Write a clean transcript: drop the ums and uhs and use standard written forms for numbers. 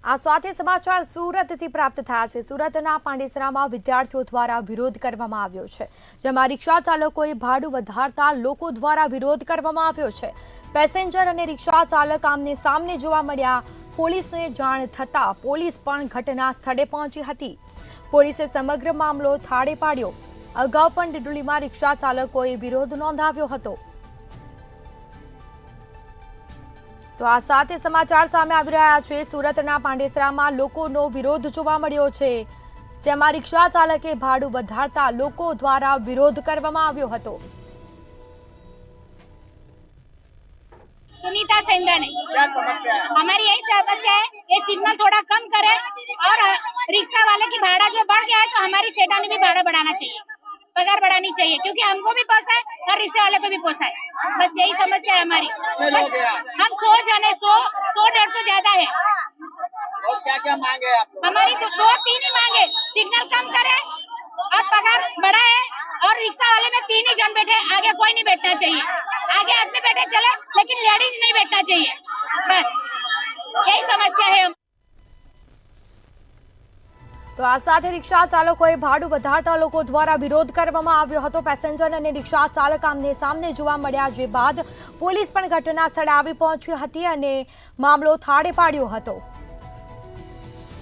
આ સાથે સમાચાર સુરતથી પ્રાપ્ત થયા છે। સુરતના પાંડેસરામાં વિદ્યાર્થીઓ દ્વારા વિરોધ કરવામાં આવ્યો છે, જેમાં રિક્ષા ચાલકોએ ભાડું વધારતા લોકો દ્વારા વિરોધ કરવામાં આવ્યો છે। પેસેન્જર અને રિક્ષા ચાલક આમને સામને જોવા મળ્યા। પોલીસને જાણ થતાં પોલીસ પણ ઘટના સ્થળે પહોંચી હતી। પોલીસે સમગ્ર મામલો થાળે પાડ્યો। અગાઉ પણ ડિંડોલીમાં રિક્ષા ચાલકોએ વિરોધ નોંધાવ્યો હતો। તો આ સાથે સમાચાર સામે આવી રહ્યા છે। સુરતના પાંડેસરામાં લોકોનો વિરોધ જોવા મળ્યો છે, જેમાં રિક્ષા ચાલકે ભાડું વધારતા લોકો દ્વારા વિરોધ કરવામાં આવ્યો હતો। सुनीता सेंगन है। हमारी यही समस्या है, ये सिग्नल थोड़ा कम करे और रिक्शा वाले की भाड़ा जो बढ़ गया है तो हमारी सेटा ने भी भाड़ा बढ़ाना चाहिए, पगार बढ़ानी चाहिए, क्योंकि हमको भी पोसाए और रिक्शा वाले को भी पोसाए। बस यही समस्या है हमारी। हम 100 जने 100-150 ज्यादा है। और क्या क्या मांगे आप? हमारी तो 2-3 ही मांगे, सिग्नल कम करे और पगार बढ़ाए और रिक्शा वाले में 3 ही जन बैठे, आगे कोई नहीं बैठना चाहिए। आगे आदमी बैठे चले लेकिन लेडीज नहीं बैठना चाहिए। बस यही समस्या है। તો આ સાથે રિક્ષા ચાલકોએ ભાડું વધારતા લોકો દ્વારા વિરોધ કરવામાં આવ્યો હતો। પેસેન્જર અને રિક્ષા ચાલક આમને સામને જોવા મળ્યા, જે બાદ પોલીસ પણ ઘટના સ્થળે આવી પહોંચી હતી અને મામલો થાળે પાડ્યો હતો।